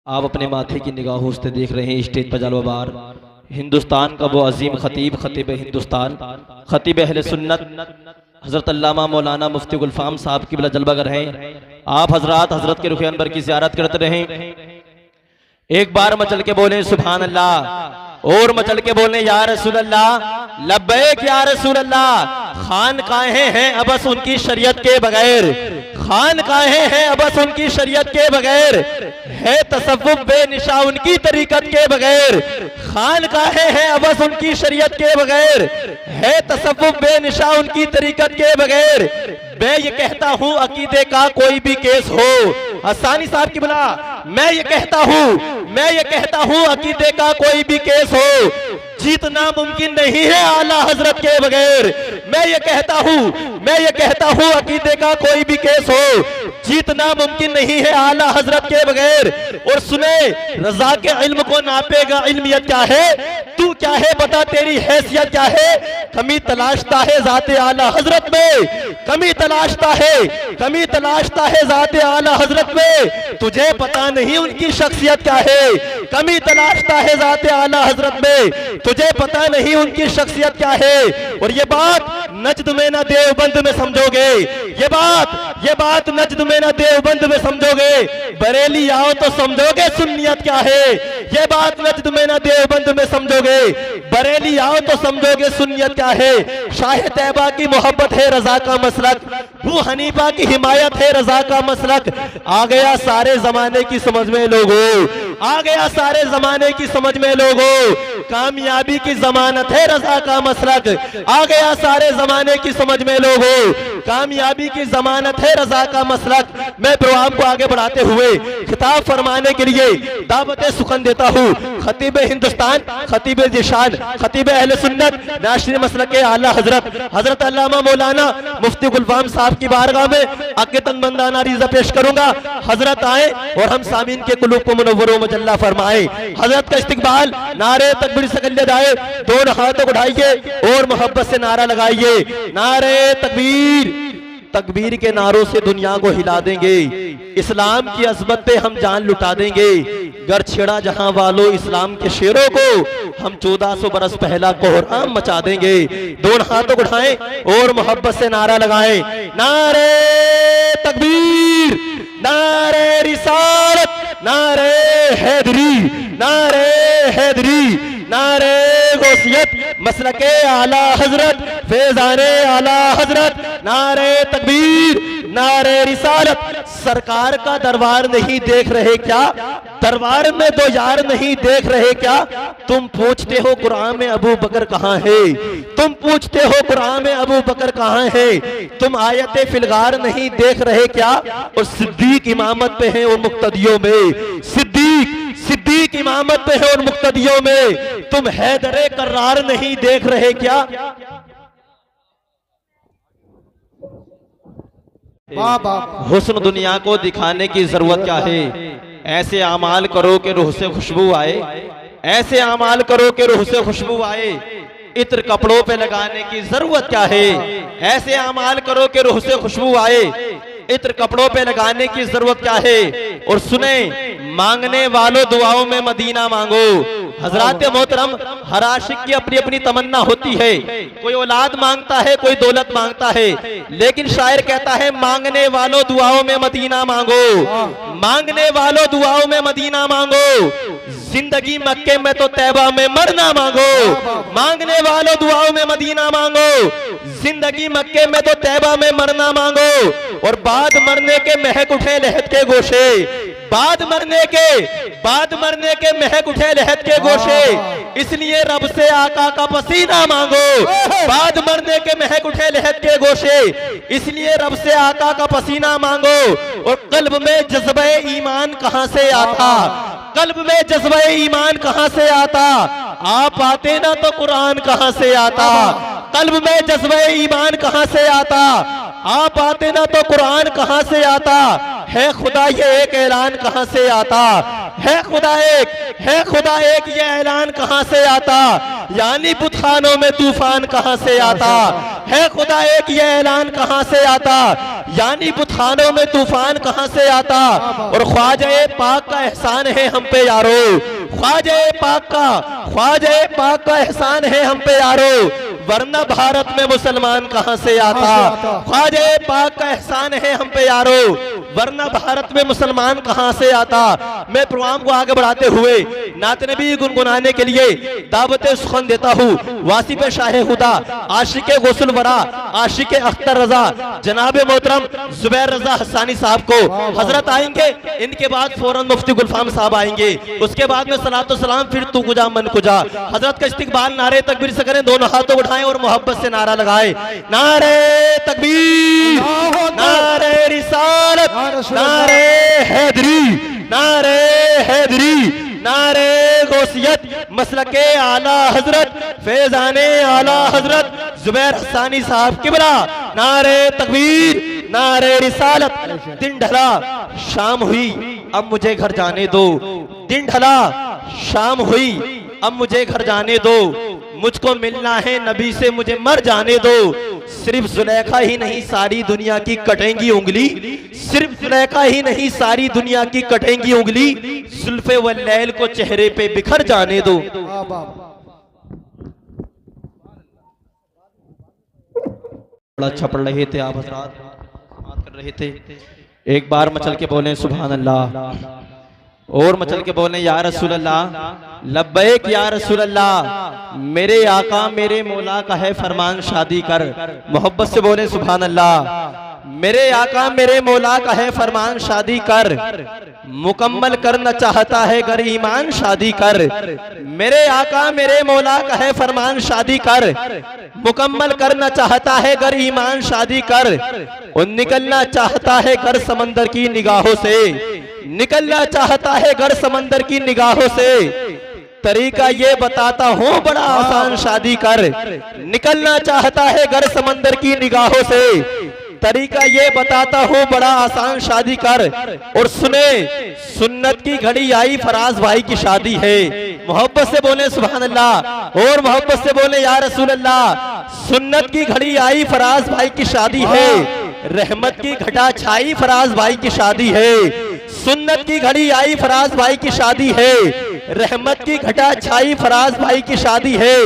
आप अपने माथे की निगाहों से देख रहे हैं स्टेज पर जलवाबार हिंदुस्तान का वो अजीम खतीब, खतीब हिंदुस्तान, खतीब अहले सुन्नत हज़रत अल्लामा मौलाना मुफ्ती गुलफाम साहब की बिला जलवागर हैं। आप हजरात हजरत के रुख अनवर की ज़ियारत करते रहें। एक बार मचल के बोले सुभान अल्लाह और मचल के बोले या रसूल अल्लाह, लब्बैक या रसूल अल्लाह। खान काहे हैं अबस उनकी शरीयत के बगैर, खान काहे हैं अबस उनकी शरीयत के बगैर, है तसव्वुफ बेनिशा उनकी तरीकत के बगैर। खान काहे हैं अबस उनकी शरीयत के बगैर, है तसव्वुफ बेनिशा उनकी तरीकत के बगैर। मैं ये कहता हूँ अकीदे का कोई भी केस हो, हसानी साहब की बुला, मैं ये कहता हूँ अकीदे का कोई भी केस हो, जीतना मुमकिन नहीं है आला हजरत के बगैर। मैं ये कहता हूँ अकीदे का कोई भी केस हो, जीतना मुमकिन नहीं है आला हजरत के बगैर। और सुने, रजा के इल्म को नापेगा इल्मियत क्या है, तू क्या है बता तेरी हैसियत क्या है। कमी तलाशता है जाते आला हजरत में, कमी तलाशता है जाते आला हजरत में, तुझे पता नहीं उनकी शख्सियत क्या है। कमी तलाशता है जाते आला हजरत में, तुझे पता नहीं उनकी शख्सियत क्या है। और ये बात नजद में ना देवबंद में समझोगे, ये बात नजद में ना देवबंद में समझोगे, बरेली आओ तो समझोगे सुन्नियत क्या है। ये बात नजद में ना देवबंद में समझोगे, बरेली आओ तो समझोगे सुन्नियत क्या है। शाह तैबा की मोहब्बत है रजा का मसलक, अबू हनीफा की हिमायत है रजा का मसलक। आ गया सारे जमाने की समझ में लोगों, आ गया सारे जमाने की समझ में लोगों, कामयाबी की जमानत है रजा का मसलक। आ गया सारे जमाने की समझ में लोगों, कामयाबी की जमानत है रजा का मसलक। मैं प्रोग्राम को आगे बढ़ाते हुए खिताब फरमाने के लिए दावत सुखन देता हूँ खतीब हिंदुस्तान, खतीब दिशान, खतीब अहले सुन्नत, नाशरी मसलक के आला हजरत अल्लामा मौलाना मुफ्ती गुलफाम साहब की बारगाह में आके तंगबंदाना रिज़ा पेश करूंगा। हजरत आए और हम सामीन के कुलूब को मुनव्वर मुजल्ला फरमाए। हजरत का इस्तिकबाल नारे तकबीर से कर लिया जाए, दोनों हाथों को उठाइए और मोहब्बत से नारा लगाइए, नारे तकबीर। तकबीर के नारों से दुनिया को हिला देंगे, इस्लाम की अजमत पे हम जान लुटा देंगे। गर छेड़ा जहां वालों इस्लाम के शेरों को, हम 1400 बरस पहला कोहराम मचा देंगे। दोनों हाथों को उठाएं और मोहब्बत से नारा लगाएं, नारे तकबीर, नारे रिसालत, नारे हैदरी, नारे हैदरी, नारे गौसियत, मसलके आला हजरत, फैजाने आला हजरत, नारे तकबीर, नारे रिसालत। सरकार का दरबार नहीं देख रहे क्या, दरबार में दो यार नहीं देख रहे क्या। तुम पूछते हो कुरान में अबू बकर कहाँ है, तुम पूछते हो कुरान में अबू बकर कहाँ है। तुम आयते फिलगार नहीं देख रहे क्या, और सिद्दीक इमामत पे है और मुक्तदियों में, सिद्दीक इमामत पे है और मुक्तदियों में। तुम हैदरे कर्रार नहीं देख रहे क्या। हुस्न दुनिया को दिखाने की जरूरत क्या है, ऐसे अमाल करो कि रूह से खुशबू आए, ऐसे अमाल करो कि रूह से खुशबू आए। इत्र कपड़ों पे लगाने की जरूरत क्या है, ऐसे अमाल करो कि रूह से खुशबू आए। इत्र कपड़ों पे लगाने की जरूरत क्या है। और सुने, मांगने वालों दुआओं में मदीना मांगो। हजरात मोहतरम, हर आशिक की अपनी अपनी तमन्ना होती है, कोई औलाद मांगता है, कोई दौलत मांगता है, लेकिन शायर कहता है मांगने वालों दुआओं में मदीना मांगो, मांगने वालों दुआओं में मदीना मांगो। जिंदगी मक्के में तो तैबा में मरना मांगो, मांगने वालों दुआओं में मदीना मांगो। जिंदगी मक्के में तो तैबा में मरना मांगो, और बाद मरने के महक उठे लहद के गोशे, बाद मरने के महक उठे लहद के गोशे। इसलिए रब से आका का पसीना मांगो, बाद मरने के महक उठे लहद के गोशे। इसलिए रब से आका का पसीना मांगो। और कल्ब में जज्बे ईमान कहां से आता, कल्ब में जज्बे ईमान कहां से आता। आप आते ना तो कुरान कहां से आता, कल्ब में जज्बे ईमान कहां से आता। आप आते ना तो कुरान कहां से आता। है खुदा ये एक ऐलान कहां से आता, है खुदा एक ये ऐलान कहां से आता। यानी बुतखानों में तूफान कहां से आता, है खुदा एक, ये ऐलान कहां से आता, यानी बुतखानों में तूफान कहां से आता। और ख्वाजा पाक का एहसान है हम पे यारो, ख्वाजा पाक का एहसान है हम पे यारो, वरना भारत में मुसलमान कहां से आता। ख्वाजा पाक का एहसान है हम पे यारो, वरना भारत में मुसलमान कहां से आता। मैं प्रोग्राम को आगे बढ़ाते हुए नात नबी गुनगुनाने के लिए दावत सुखन देता हूँ वासिफ शाह खुदा, आशिक गुस्ल वरा, आशिक अख्तर रजा, जनाब मोहतरम जुबैर रजा हसानी साहब को हजरत आएंगे। इनके बाद फौरन मुफ्ती गुलफाम साहब आएंगे। उसके बाद में सलातो सलाम, फिर तू कुजा मन कुजा। हजरत का इस्तिकबाल नारे तकबीर से करें, दोनों हाथों उठाएं और मोहब्बत से नारा लगाए, नारे तकबीर, नारे रिसालत, नारे हैदरी, नारे हैदरी, नारे गौसियत, मसलके आला हजरत, फैजाने आला हजरत जुबैर हसानी साहब किबला, नारे तकबीर, नारे रिसालत। दिन ढला शाम हुई, अब मुझे घर जाने दो। दिन ढला शाम हुई, अब मुझे घर जाने दो। मुझको मिलना है नबी से, मुझे मर जाने दो। सिर्फ जुलेखा ही नहीं सारी दुनिया की कटेंगी उंगली, सिर्फ जुलेखा ही नहीं सारी दुनिया की कटेंगी उंगली। जुल्फे व लैल को चेहरे पे बिखर जाने दो। बड़ा अच्छा पढ़ रहे थे आप हजरात, बात कर रहे थे। एक बार मचल के बोले सुभान अल्लाह, और मचल के बोले या रसूल अल्लाह, लब्बैक या रसूल अल्लाह, मेरे आका मेरे मौला का है फरमान शादी कर। मोहब्बत से बोले सुभान अल्लाह, मेरे आका मेरे मौला का है फरमान शादी कर। मुकम्मल करना चाहता है गर ईमान शादी कर। मेरे आका मेरे मौला का है फरमान शादी कर। मुकम्मल करना चाहता है गर ईमान शादी कर। और निकलना चाहता है घर समंदर की निगाहों से, निकलना चाहता है घर समंदर की निगाहों से। तरीका ये बताता हूँ बड़ा आसान शादी कर। निकलना चाहता है घर समंदर की निगाहों से। तरीका ये बताता हूँ बड़ा आसान शादी कर। और सुने सुन्नत की घड़ी आई, फराज भाई की शादी है। मोहब्बत से बोले सुभान अल्लाह, और मोहब्बत से बोले या रसूल अल्लाह। सुन्नत की घड़ी आई, फराज भाई की शादी है। रहमत की घटा छाई, फराज भाई की शादी है। सुन्नत की घड़ी आई, फराज भाई की शादी है। रहमत की घटा छाई, फराज भाई की शादी है।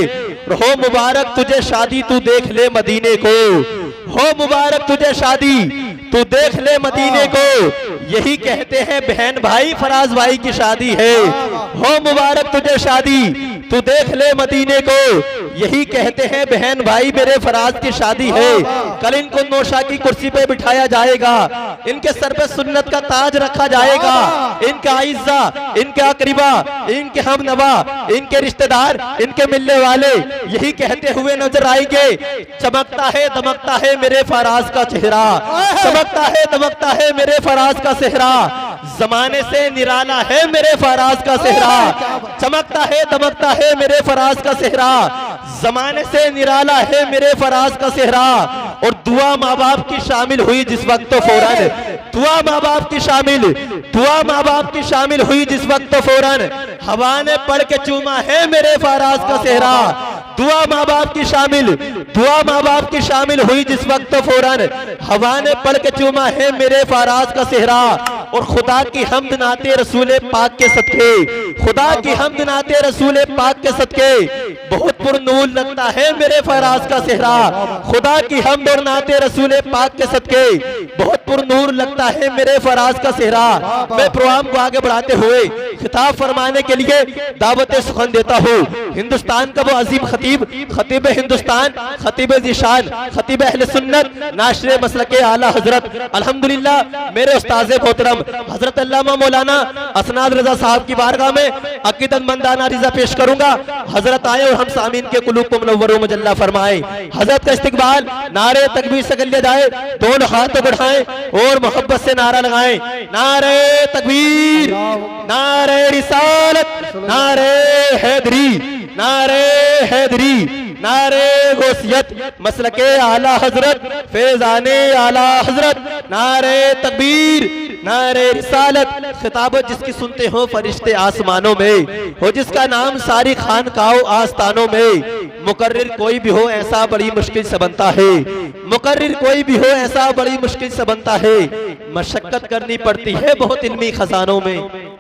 हो मुबारक तुझे शादी, तू देख ले मदीने को। हो मुबारक तुझे शादी, तू देख ले मदीने को। यही कहते हैं बहन भाई, फराज भाई की शादी है। हो मुबारक तुझे शादी, तू देख ले मदीने को। यही कहते हैं बहन भाई मेरे फराज की शादी है। कल इनको नौशा की कुर्सी पे बिठाया जाएगा, इनके सर पे सुन्नत का ताज रखा जाएगा। इनके आइज़ा, इनके अकरीबा, इनके हमनवा, इनके रिश्तेदार, इनके मिलने वाले यही कहते हुए नजर आएंगे, चमकता है दमकता है मेरे फराज का चेहरा, चमकता है दमकता है मेरे फराज का चेहरा। जमाने से निराला है मेरे फराज का चेहरा। चमकता है दमकता है मेरे फराज का चेहरा। जमाने से निराला है मेरे फराज का चेहरा। और दुआ माँ बाप की शामिल हुई जिस वक्त तो फौरन, दुआ माँ बाप की शामिल, दुआ माँ बाप की शामिल हुई जिस वक्त तो फौरन। हवा ने पढ़ के चूमा है मेरे फराज का चेहरा। दुआ माँ बाप की शामिल, दुआ माँ बाप की शामिल हुई जिस वक्त तो फौरन। हवा ने पढ़ के चूमा है मेरे फराज का चेहरा। और खुदा की हम्द नाते रसूल पाक के सदके, खुदा की हम्द नाते रसूल पाक के सदके बहुत पुरनूर लगता है मेरे फराज का चेहरा। खुदा की हम्द और नाते रसूल पाक के सदके बहुत पुरनूर लगता है मेरे फराज का चेहरा। मैं प्रोग्राम को आगे बढ़ाते हुए खिताब फरमाने के लिए दावत सुखन देता हूँ हिंदुस्तान का वो अजीम खतीब, खतीब हिंदुस्तान, खतीब ज़ीशान, खतीब अहले सुन्नत, नाशरे मसलके आला हजरत अल्हम्दुलिल्लाह मेरे उस्ताद मोहतरम हजरत अल्लामा मौलाना असनाद रजा साहब की बारगाह में अकीदतमंदाना रिज़ा पेश करूंगा। हजरत आए और हम सामीन के कुलूब को मुनव्वर व मुजल्ला फरमाए। हजरत का इस्तिकबाल नारे तकबीर से कर लिया जाए, दोनों हाथ बढ़ाएं और मोहब्बत से नारा लगाएं, नारे तकबीर, नारे रिसालत, नारे हैदरी, नारे हैदरी, नारे गौसियत, मसलके आला हजरत, फैजाने आला हजरत, नारे तकबीर, नारे रिसालत। खिताबत जिसकी सुनते हो फरिश्ते आसमानों में, हो जिसका नाम सारी खानकाओं आस्थानों में। मुकर्रिर कोई भी हो ऐसा बड़ी मुश्किल से बनता है, मुकर्रिर कोई भी हो ऐसा बड़ी मुश्किल से बनता है। मशक्कत करनी पड़ती है बहुत इल्मी खजानों में,